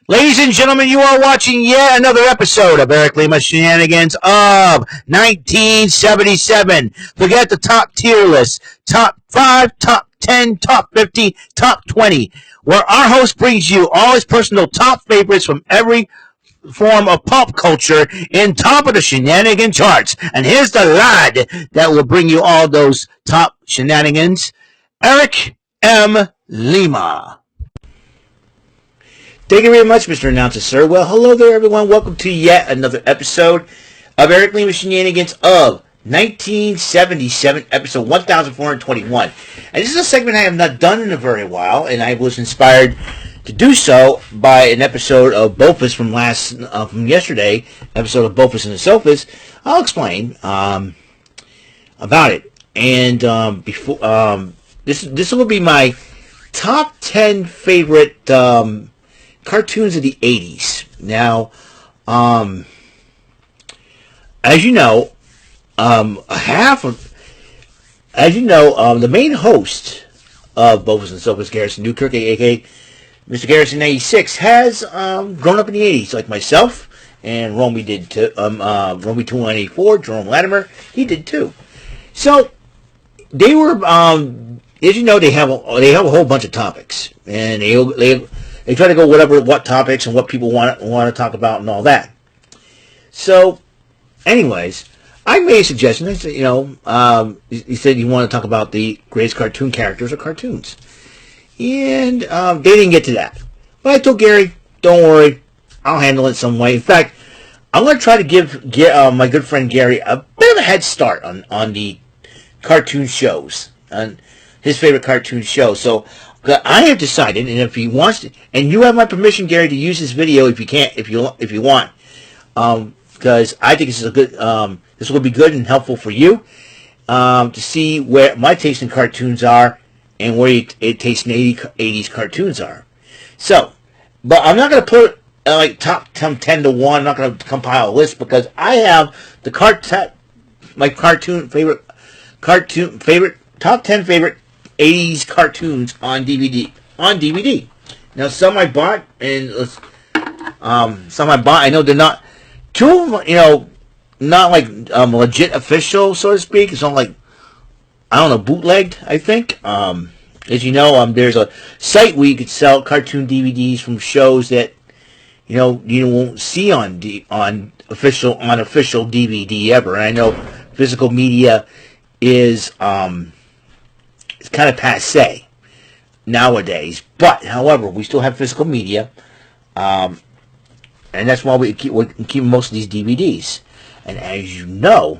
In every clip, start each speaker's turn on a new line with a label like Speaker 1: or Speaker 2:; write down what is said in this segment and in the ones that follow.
Speaker 1: Ladies and gentlemen, you are watching yet another episode of Eric Lima Shenanigans of 1977. Forget the top tier list, top 5, top 10, top 50, top 20, where our host brings you all his personal top favorites from every form of pop culture in top of the shenanigan charts. And here's the lad that will bring you all those top shenanigans, Eric M. Lima. Thank you very much, Mr. Announcer, sir. Well, hello there, everyone. Welcome to yet another episode of Eric Lima Shenanigans of 1977, episode 1421. And this is a segment I have not done in a very while, and I was inspired to do so by an episode of BOFAs from yesterday, episode of BOFAs On The Sofas. I'll explain about it. And this will be my top 10 favorite cartoons of the 80s. Now, as you know, the main host of BOFAs On The Sofas, Garrison Newkirk, aka Mr. Garrison 86, has grown up in the 80s, like myself, and Romy did too. Romy 2184, Jerome Latimer, he did too. So they were, as you know, they have a whole bunch of topics, and they try to go what topics and what people want to talk about and all that. So, anyways, I made a suggestion. I said, he said you want to talk about the greatest cartoon characters or cartoons. And they didn't get to that. But I told Gary, don't worry, I'll handle it some way. In fact, I'm going to try to give my good friend Gary a bit of a head start on the cartoon shows, on his favorite cartoon show. So I have decided, and if he wants to, and you have my permission, Gary, to use this video if you want, because I think this is a good, this will be good and helpful for you to see where my taste in cartoons are and where your taste in 80s cartoons are. So, but I'm not going to put like top 10 to 1. I'm not going to compile a list because I have the top 10 favorite 80s cartoons on DVD. Now, some I bought, and some I bought. I know they're not, two of them, not like legit official, so to speak. It's not like, I don't know, bootlegged, I think. As you know, there's a site where you could sell cartoon DVDs from shows that you won't see on official DVD ever. And I know physical media is it's kind of passé nowadays, but however, we still have physical media, and that's why we're keeping most of these DVDs. And as you know,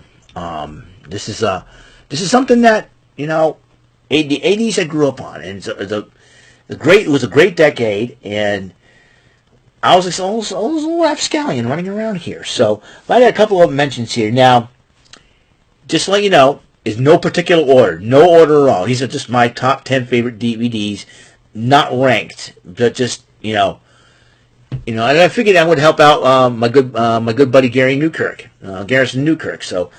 Speaker 1: this is something that the 80s I grew up on, and it was a great decade, and I was a little rapscallion running around here. So I got a couple of mentions here. Now, just to let you know, is no particular order. No order at all. These are just my top 10 favorite DVDs, not ranked, but just, and I figured that would help out my good buddy Gary Newkirk, Garrison Newkirk. So,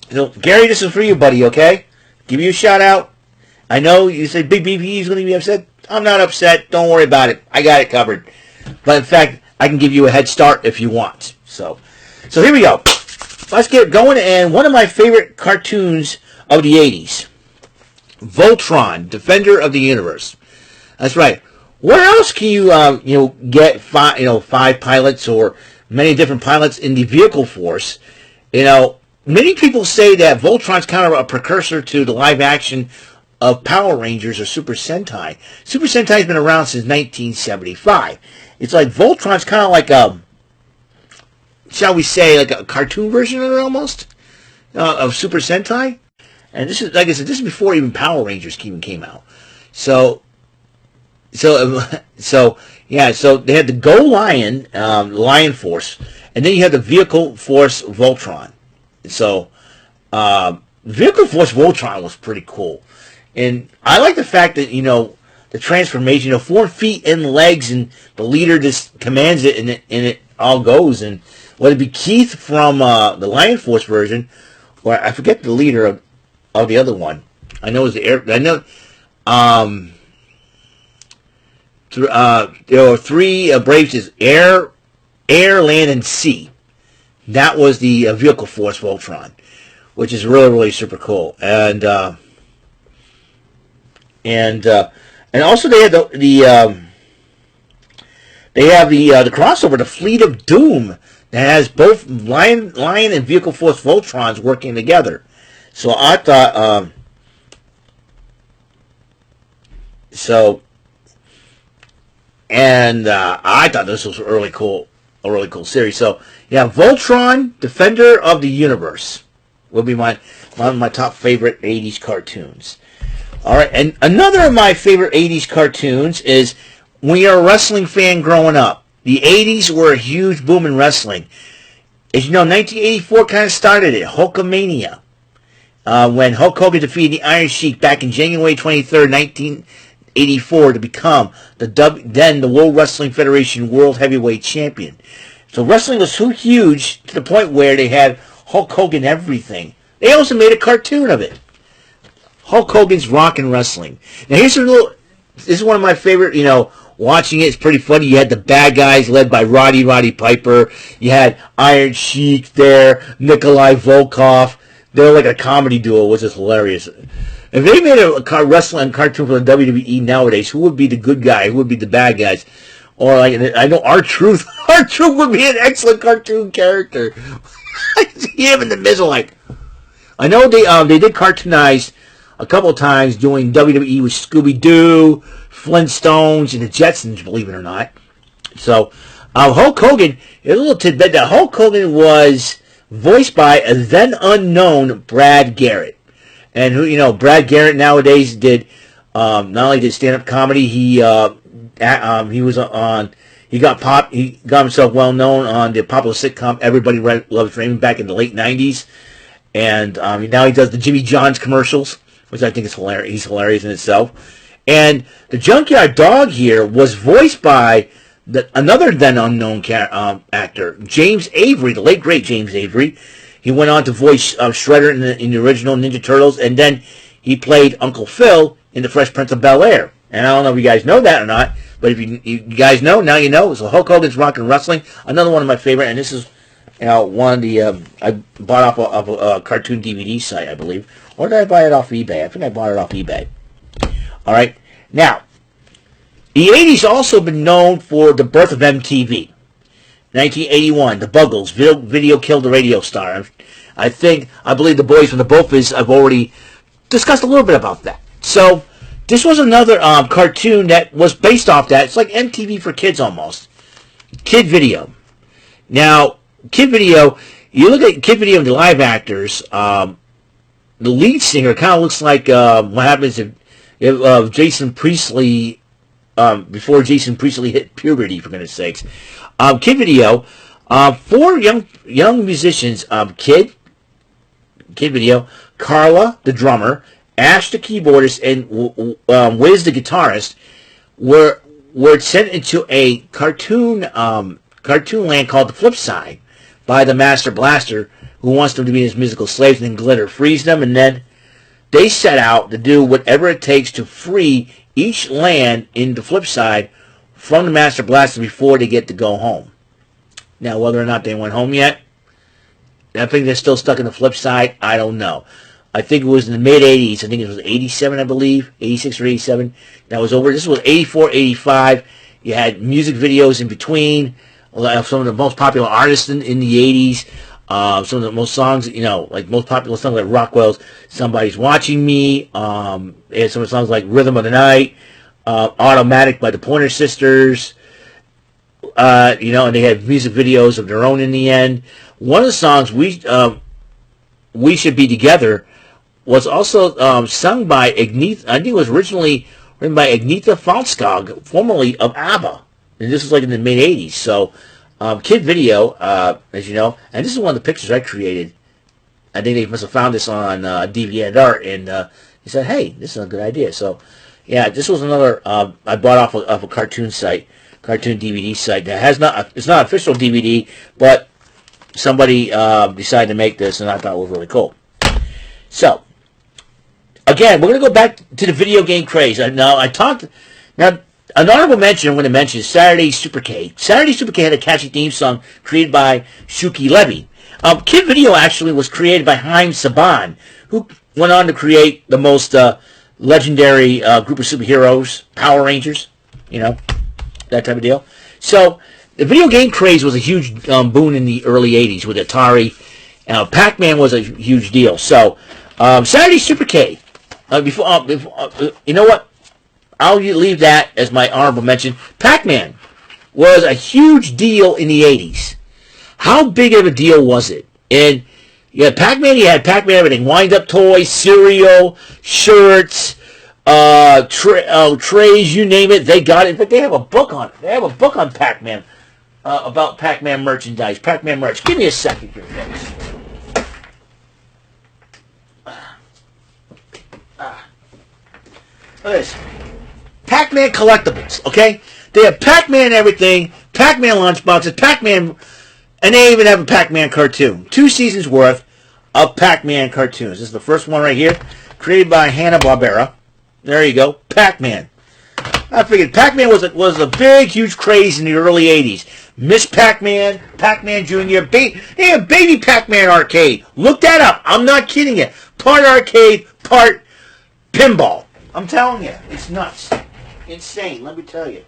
Speaker 1: Gary, this is for you, buddy, okay? Give you a shout out. I know you say Big BP is going to be upset. I'm not upset. Don't worry about it. I got it covered. But in fact, I can give you a head start if you want. So here we go. Let's get going. And one of my favorite cartoons of the 80s, Voltron, Defender of the Universe. That's right. Where else can you get five pilots or many different pilots in the vehicle force? Many people say that Voltron's kind of a precursor to the live action of Power Rangers or Super Sentai. Super Sentai's been around since 1975. It's like Voltron's kind of like shall we say, like a cartoon version of it almost, of Super Sentai. And this is, like I said, this is before even Power Rangers even came out. So they had the Go Lion, Lion Force, and then you had the Vehicle Force Voltron. So, Vehicle Force Voltron was pretty cool. And I like the fact that, the transformation, 4 feet and legs, and the leader just commands it, and it all goes. And whether it be Keith from the Lion Force version, or I forget the leader of the other one. I know it was there were three braves: air, land, and sea. That was the vehicle force Voltron, which is really, really super cool. And also they had the crossover, the Fleet of Doom, that has both Lion and Vehicle Force Voltrons working together. So I thought, I thought this was a really cool series. So yeah, Voltron, Defender of the Universe, will be one of my top favorite 80s cartoons. All right, and another of my favorite 80s cartoons is when you're a wrestling fan growing up. The 80s were a huge boom in wrestling. As you know, 1984 kind of started it, Hulkamania, when Hulk Hogan defeated the Iron Sheik back in January 23rd, 1984, to become then the World Wrestling Federation World Heavyweight Champion. So wrestling was so huge to the point where they had Hulk Hogan everything. They also made a cartoon of it. Hulk Hogan's Rockin' Wrestling. Now here's this is one of my favorite, watching it. It's pretty funny. You had the bad guys led by Roddy Piper. You had Iron Sheik there, Nikolai Volkov. They were like a comedy duo, which is hilarious. If they made a wrestling cartoon for the WWE nowadays, who would be the good guy? Who would be the bad guys? Or like, I know R-Truth. R-Truth would be an excellent cartoon character. I see him in the middle, like. I know they did cartoonize a couple of times doing WWE with Scooby-Doo, Flintstones, and the Jetsons, believe it or not. So Hulk Hogan, a little tidbit that Hulk Hogan was voiced by a then unknown Brad Garrett. And who, Brad Garrett nowadays did not only did stand-up comedy, he got himself well known on the popular sitcom Everybody Loves Raymond back in the late 90s. And now he does the Jimmy John's commercials, which I think is hilarious. He's hilarious in itself. And the Junkyard Dog here was voiced by another then unknown actor, James Avery, the late great James Avery. He went on to voice Shredder in the original Ninja Turtles, and then he played Uncle Phil in The Fresh Prince of Bel-Air. And I don't know if you guys know that or not, but if you guys know, now you know. So Hulk Hogan's Rockin' Wrestling, another one of my favorite, and this is one of the I bought off of a cartoon DVD site, I believe. Or did I buy it off eBay? I think I bought it off eBay. All right. Now, the 80s also been known for the birth of MTV. 1981, the Buggles, video killed the radio star. I believe the boys from the BOFAs have already discussed a little bit about that. So, this was another cartoon that was based off that. It's like MTV for kids almost. Kid Video. Now, Kid Video, you look at Kid Video and the live actors, the lead singer kind of looks like what happens if Jason Priestley, before Jason Priestley hit puberty, for goodness sakes. Kid Video, four young musicians, Kid Video, Carla, the drummer, Ash, the keyboardist, and Wiz, the guitarist, were sent into a cartoon land called The Flip Side by the Master Blaster, who wants them to be his musical slaves, and then Glitter frees them, and then they set out to do whatever it takes to free each land in the Flip Side from the Master Blaster before they get to go home. Now, whether or not they went home yet, I think they're still stuck in the Flip Side. I don't know. I think it was in the mid-'80s. I think it was 87, I believe. 86 or 87. That was over. This was 84, 85. You had music videos in between. Some of the most popular artists in the 80s. Some of the most songs, like most popular songs like Rockwell's Somebody's Watching Me. They had some of the songs like Rhythm of the Night, Automatic by the Pointer Sisters. And they had music videos of their own in the end. One of the songs, We Should Be Together, was also sung by Agnetha. I think it was originally written by Agnetha Falskog, formerly of ABBA. And this was like in the mid-'80s. So, Kid Video, as you know, and this is one of the pictures I created. I think they must have found this on DeviantArt, and they said, hey, this is a good idea. So, yeah, this was another, I bought off of a cartoon DVD site that has it's not official DVD, but somebody decided to make this, and I thought it was really cool. So, again, we're going to go back to the video game craze. Now, An honorable mention I'm going to mention is Saturday Supercade. Saturday Supercade had a catchy theme song created by Shuki Levy. Kid Video actually was created by Haim Saban, who went on to create the most legendary group of superheroes, Power Rangers, that type of deal. So the video game craze was a huge boon in the early 80s with Atari. Pac-Man was a huge deal. So Saturday Supercade. You know what? I'll leave that as my honorable mention. Pac-Man was a huge deal in the 80s. How big of a deal was it? And you had Pac-Man, everything. Wind-up toys, cereal, shirts, trays, you name it, they got it. But they have a book on it. They have a book on Pac-Man, about Pac-Man merchandise, Pac-Man merch. Give me a second here, folks. Look at this. Pac-Man collectibles, okay? They have Pac-Man everything, Pac-Man lunchboxes, Pac-Man, and they even have a Pac-Man cartoon. 2 seasons worth of Pac-Man cartoons. This is the first one right here, created by Hanna-Barbera. There you go, Pac-Man. I figured Pac-Man was a big, huge craze in the early 80s. Miss Pac-Man, Pac-Man Jr., Baby Pac-Man arcade. Look that up. I'm not kidding you. Part arcade, part pinball. I'm telling you, it's nuts. Insane, let me tell you.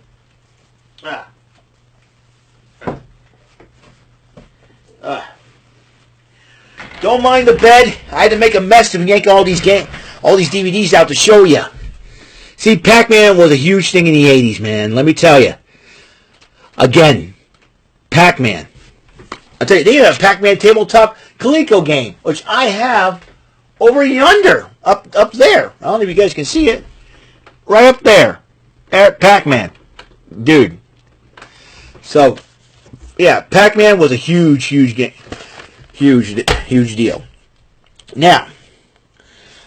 Speaker 1: Don't mind the bed. I had to make a mess to yank all these DVDs out to show you. See, Pac-Man was a huge thing in the 80s, man. Let me tell you. Again, Pac-Man. I'll tell you, they have a Pac-Man tabletop Coleco game, which I have over yonder, up there. I don't know if you guys can see it. Right up there. Pac-Man. Dude. So, yeah, Pac-Man was a huge game. Huge deal. Now,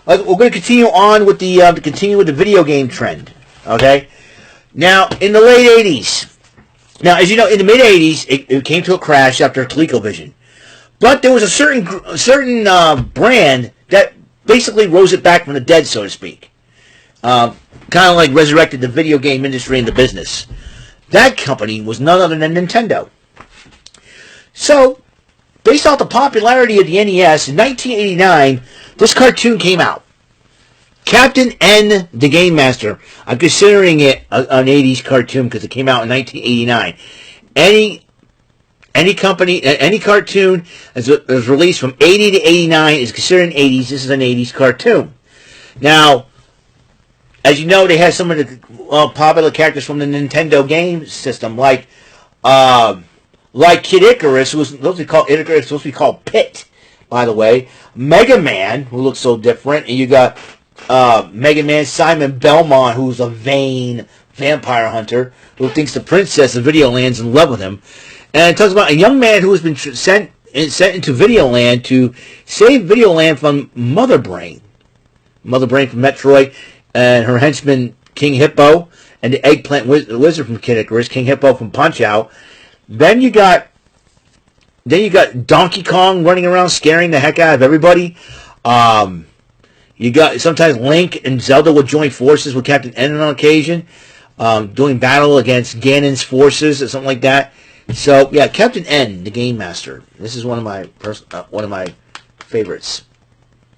Speaker 1: we're going to continue on with the video game trend. Okay? Now, in the late 80s. Now, as you know, in the mid 80s, it came to a crash after ColecoVision. But there was a certain brand that basically rose it back from the dead, so to speak. Kind of like resurrected the video game industry and the business. That company was none other than Nintendo. So, based off the popularity of the NES, in 1989, this cartoon came out. Captain N, the Game Master. I'm considering it an 80s cartoon because it came out in 1989. Any cartoon that was released from 80 to 89 is considered an 80s. This is an 80s cartoon. Now, as you know, they had some of the popular characters from the Nintendo game system, like Kid Icarus, who was supposed to be called Icarus, supposed to be called Pit, by the way. Mega Man, who looks so different, and you got Mega Man Simon Belmont, who's a vain vampire hunter who thinks the princess of Videoland's in love with him. And it talks about a young man who has been sent into Videoland to save Videoland from Mother Brain from Metroid, and her henchman King Hippo, and the eggplant wizard from Kid Icarus, King Hippo from Punch-Out. Then you got Donkey Kong running around scaring the heck out of everybody. You got sometimes Link and Zelda would join forces with Captain N on occasion, doing battle against Ganon's forces or something like that. So yeah, Captain N, the Game Master. This is one of my favorites,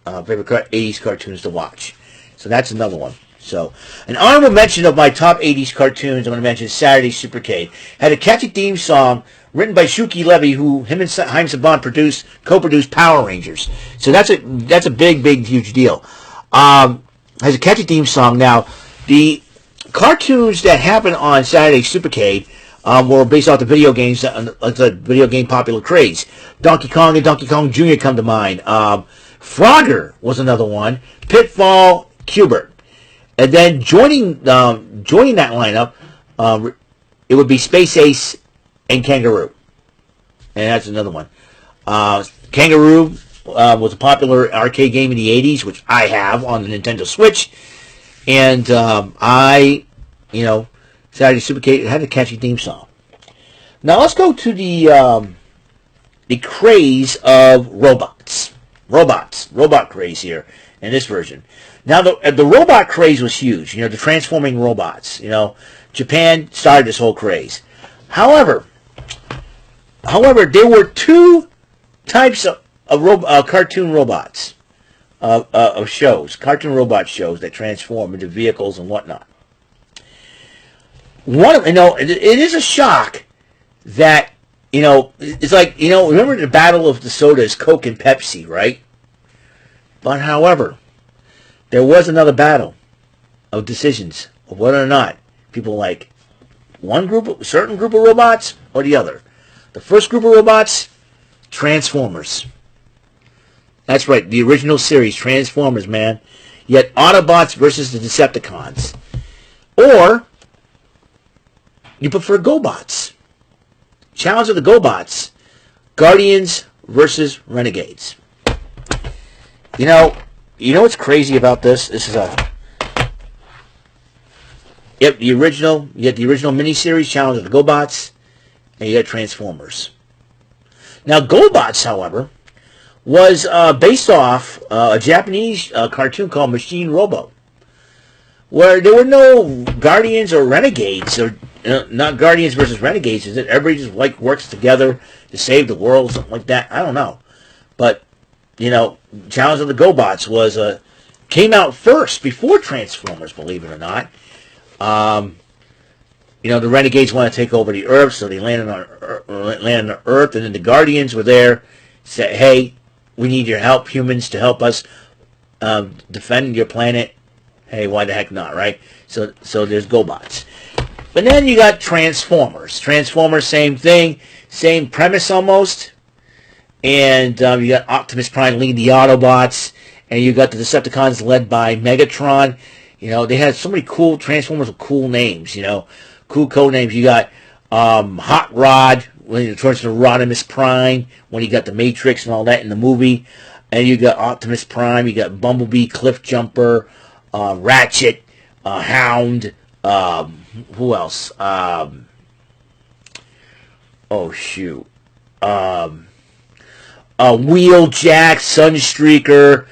Speaker 1: favorite 80s cartoons to watch. So that's another one. So, an honorable mention of my top 80s cartoons, I'm going to mention Saturday Supercade. Had a catchy theme song written by Shuki Levy, who him and Haim Saban co-produced Power Rangers. So that's a big, huge deal. Has a catchy theme song. Now, the cartoons that happened on Saturday Supercade were based off the video games, the video game popular craze. Donkey Kong and Donkey Kong Jr. come to mind. Frogger was another one. Pitfall, Cubert. And then joining that lineup, it would be Space Ace and Kangaroo. And that's another one. Kangaroo was a popular arcade game in the 80s, which I have on the Nintendo Switch. And Saturday Supercade had a catchy theme song. Now let's go to the craze of robots. Robot craze here in this version. Now the robot craze was huge. The transforming robots. Japan started this whole craze. However, there were two types of cartoon robots, of shows, cartoon robot shows that transform into vehicles and whatnot. It is a shock that, it's like, remember the battle of the sodas, Coke and Pepsi, right? But however, there was another battle of decisions of whether or not people like certain group of robots or the other. The first group of robots, Transformers. That's right, the original series, Transformers, man. Yet Autobots versus the Decepticons. Or you prefer GoBots. Challenge of the GoBots. Guardians versus Renegades. You know what's crazy about this? This is you got the original miniseries, Challenge of the GoBots, and you got Transformers. Now, GoBots, however, was based off a Japanese cartoon called Machine Robo, where there were no Guardians or Renegades, or not Guardians versus Renegades. Is it everybody just works together to save the world, something like that? I don't know, but Challenge of the GoBots came out first before Transformers, believe it or not. The Renegades want to take over the Earth, so they land on Earth, and then the Guardians were there, said, "Hey, we need your help, humans, to help us defend your planet." Hey, why the heck not, right? So there's GoBots. But then you got Transformers. Transformers, same thing, same premise almost. And you got Optimus Prime leading the Autobots, and you got the Decepticons led by Megatron. They had so many cool Transformers with cool names, cool code names. You got Hot Rod, when he turns to Rodimus Prime, when he got the Matrix and all that in the movie. And you got Optimus Prime, you got Bumblebee, Cliff Jumper, Ratchet, Hound, who else? Wheeljack, Sunstreaker,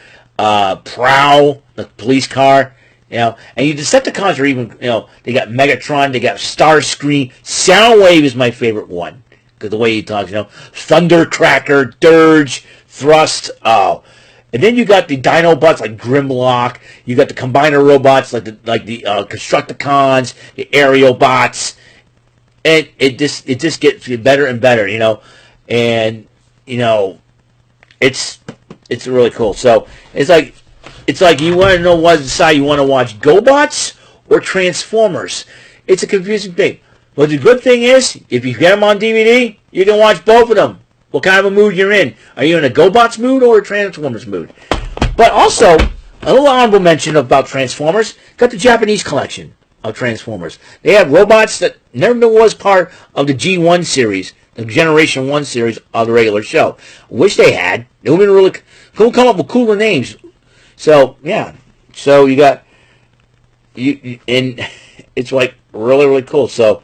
Speaker 1: Prowl, the police car. And you Decepticons are even, they got Megatron, they got Starscream. Soundwave is my favorite one, because the way he talks, Thundercracker, Dirge, Thrust, and then you got the Dinobots like Grimlock. You got the Combiner robots like the Constructicons, the Aerial bots, and it just gets better and better, and it's really cool. So it's like you want to know what to decide. You want to watch GoBots or Transformers. It's a confusing thing. But the good thing is, if you get them on DVD, you can watch both of them. What kind of a mood you're in. Are you in a GoBots mood or a Transformers mood? But also, a little honorable mention about Transformers, got the Japanese collection of Transformers. They have robots that never was part of the G1 series, the Generation 1 series of the regular show. Wish they had. They would have been really cool, come up with cooler names. So, yeah. So, you got... and it's like really, really cool. So,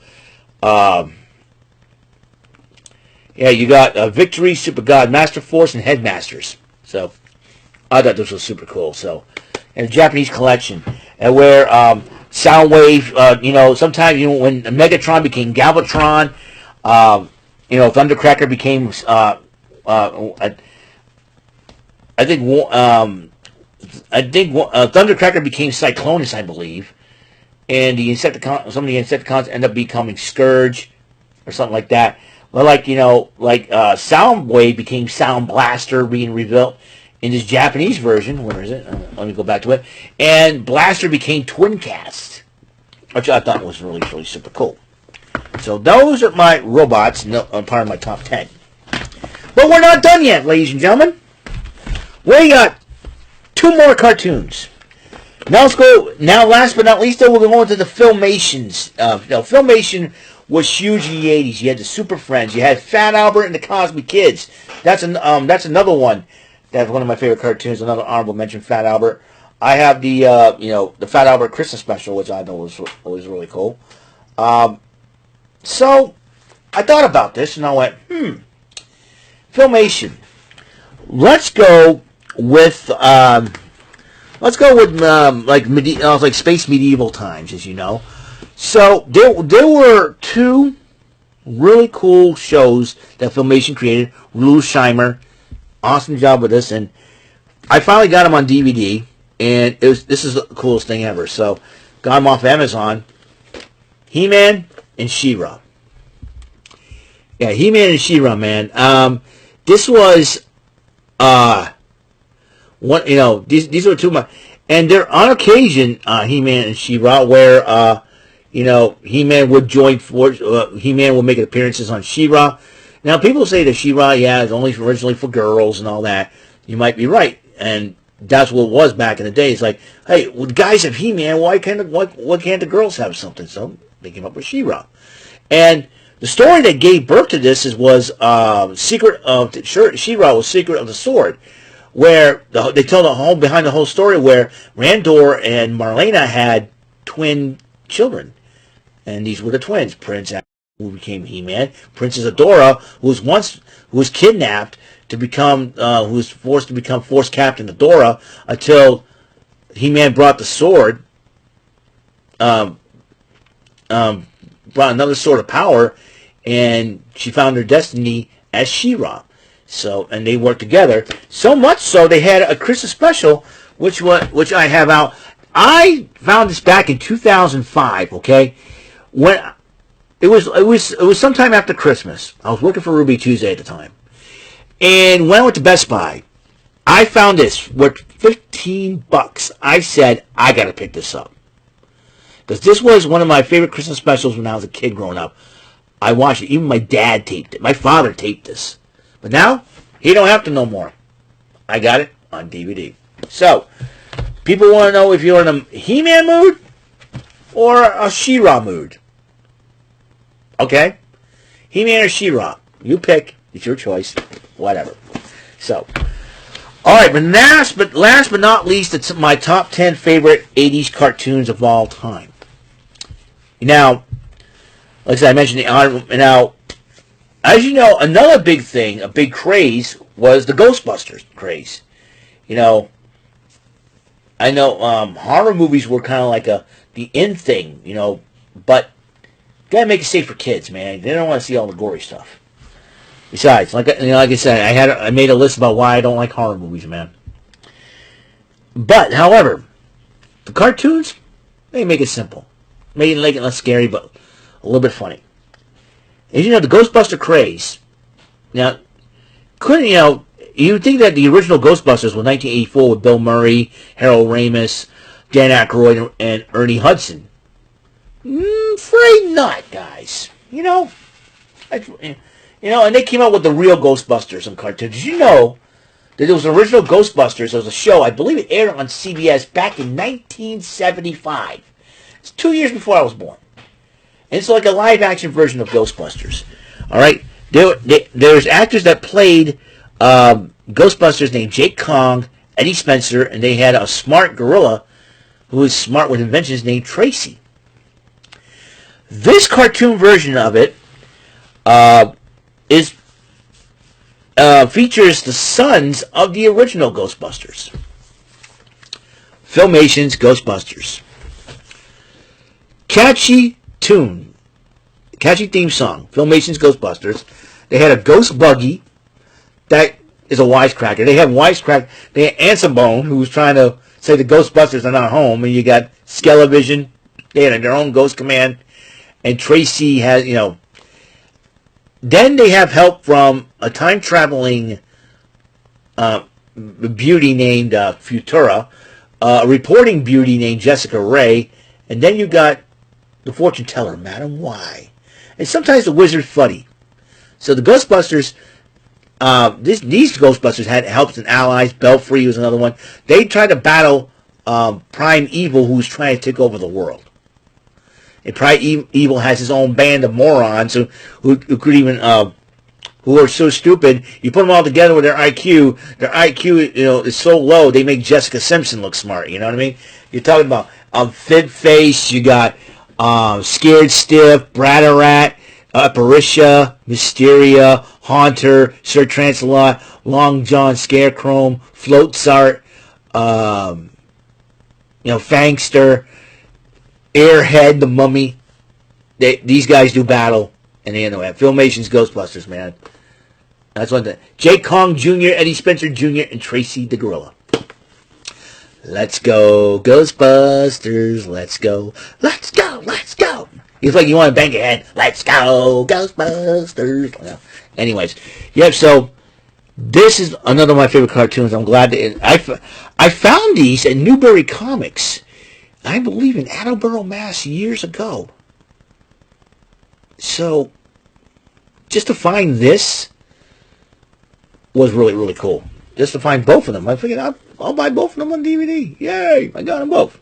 Speaker 1: yeah, you got Victory, Super God, Master Force, and Headmasters. So, I thought this was super cool. So, and a Japanese collection. And where Soundwave, sometimes, when Megatron became Galvatron, Thundercracker became, Thundercracker became Cyclonus, I believe. And some of the Insecticons end up becoming Scourge, or something like that. Well, Soundwave became Sound Blaster, being rebuilt in this Japanese version. Where is it? Let me go back to it. And Blaster became Twincast, which I thought was really, really super cool. So those are my robots, part of my top 10. But we're not done yet, ladies and gentlemen. We got 2 more cartoons. Now let's go. Now, last but not least, though, we're going to the Filmations. Filmation was huge in the 80s. You had the Super Friends. You had Fat Albert and the Cosby Kids. That's another one. That's one of my favorite cartoons. Another honorable mention, Fat Albert. I have the the Fat Albert Christmas special, which I know was really cool. So I thought about this and I went, Filmation. Let's go with like space medieval times, as you know. So there were two really cool shows that Filmation created. Lou Scheimer, awesome job with this, and I finally got them on DVD, and this is the coolest thing ever. So got them off Amazon. He-Man and She-Ra. Yeah, He-Man and She-Ra, man. This was one. These were two of my, and they're on occasion He-Man and She-Ra, where He-Man would join force. He-Man would make appearances on She-Ra. Now, people say that She-Ra, is only originally for girls and all that. You might be right, and that's what it was back in the day. It's like, hey, well, the guys have He-Man. Why can't the girls have something? So they came up with She-Ra. And the story that gave birth to this was Secret of She-Ra was Secret of the Sword, where they tell behind the whole story where Randor and Marlena had twin children. And these were the twins, Prince, who became He-Man, Princess Adora, who was kidnapped to become, who was forced to become Force Captain Adora until He-Man brought the sword, brought another sword of power, and she found her destiny as She-Ra. So, and they worked together so much so they had a Christmas special, which I have out. I found this back in 2005. Okay. When it was sometime after Christmas. I was working for Ruby Tuesday at the time. And when I went to Best Buy, I found this worth $15. I said, I got to pick this up. Because this was one of my favorite Christmas specials when I was a kid growing up. I watched it. Even my dad taped it. My father taped this. But now, he don't have to no more. I got it on DVD. So, people want to know if you're in a He-Man mood or a She-Ra mood. Okay? He-Man or She-Ra. You pick. It's your choice. Whatever. So, alright, but last but not least, it's my top 10 favorite 80s cartoons of all time. Now, like I said, I mentioned now, as you know, another big thing, a big craze, was the Ghostbusters craze. I know horror movies were kind of like the in thing, but gotta make it safe for kids, man. They don't want to see all the gory stuff. Besides, like I said, I made a list about why I don't like horror movies, man. But, however, the cartoons, they make it simple. Make it less scary, but a little bit funny. As the Ghostbuster craze. Now, you would think that the original Ghostbusters was 1984 with Bill Murray, Harold Ramis, Dan Aykroyd, and Ernie Hudson. Afraid not, guys. And they came out with the real Ghostbusters on cartoons. Did you know that there was an original Ghostbusters? There was a show, I believe it aired on CBS back in 1975. It's 2 years before I was born. And it's like a live-action version of Ghostbusters. All right? There's actors that played Ghostbusters named Jake Kong, Eddie Spencer, and they had a smart gorilla who was smart with inventions named Tracy. This cartoon version of it features the sons of the original Ghostbusters. Filmation's Ghostbusters. Catchy theme song. Filmation's Ghostbusters. They had a ghost buggy that is a wisecracker. They had Ansibone, who was trying to say the Ghostbusters are not home, and you got Skelevision. They had their own ghost command, and Tracy has, Then they have help from a time-traveling beauty named Futura, a reporting beauty named Jessica Ray, and then you got the fortune teller, Madam Y, and sometimes the wizard Fuddy. So the Ghostbusters, these Ghostbusters had helps and allies. Belfry was another one. They tried to battle Prime Evil, who was trying to take over the world. And Prime Evil has his own band of morons who could even who are so stupid. You put them all together with their IQ. Their IQ, is so low they make Jessica Simpson look smart. You know what I mean? You're talking about Fib Face. You got Scared Stiff, Bratarat, Apparitia, Mysteria, Haunter, Sir Trancelot, Long John Scarecrow, Floatsart, Fangster, Airhead, the Mummy. these guys do battle, and they know that. Filmation's Ghostbusters, man. That's one thing. Jay Kong Jr., Eddie Spencer Jr., and Tracy the Gorilla. Let's go, Ghostbusters. Let's go. Let's go. Let's go. It's like you want to bang your head. Let's go, Ghostbusters. Well, anyways, so this is another of my favorite cartoons. I'm glad that I found these at Newbury Comics, I believe in Attleboro, Mass, years ago. So, just to find this was really, really cool. Just to find both of them. I figured I'll buy both of them on DVD. Yay! I got them both.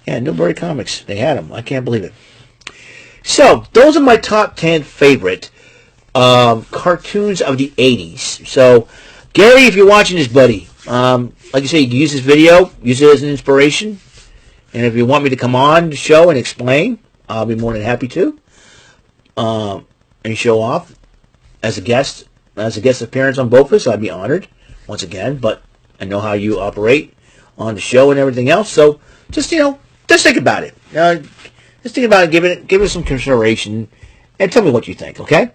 Speaker 1: Yeah, Newbury Comics. They had them. I can't believe it. So, those are my top 10 favorite cartoons of the 80s. So, Gary, if you're watching this, buddy, like I say, you can use this video, use it as an inspiration. And if you want me to come on the show and explain, I'll be more than happy to. And show off as a guest appearance on BOFAs. I'd be honored once again, but I know how you operate on the show and everything else. So just think about it. Just think about it. Give it some consideration, and tell me what you think. Okay.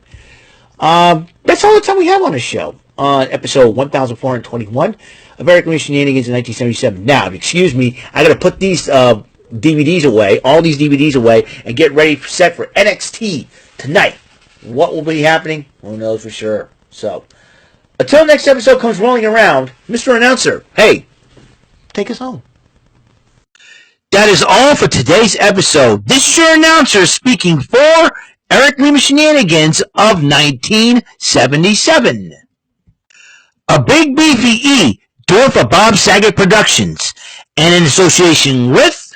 Speaker 1: That's all the time we have on the show. On episode 1421 of Eric and Shenanigans in 1977. Now, excuse me, I got to put these DVDs away, all these DVDs away, and get ready set for NXT tonight. What will be happening? Who knows for sure. So, until next episode comes rolling around, Mr. Announcer, hey, take us home. That is all for today's episode. This is your announcer speaking for Eric Lima Shenanigans of 1977. A Big Beefy E, doing for Bob Saget Productions, and in association with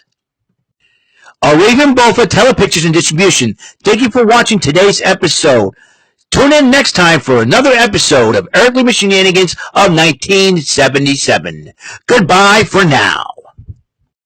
Speaker 1: a Raven Bofa Telepictures and Distribution. Thank you for watching today's episode. Tune in next time for another episode of Eric Lima Shenanigans of 1977. Goodbye for now.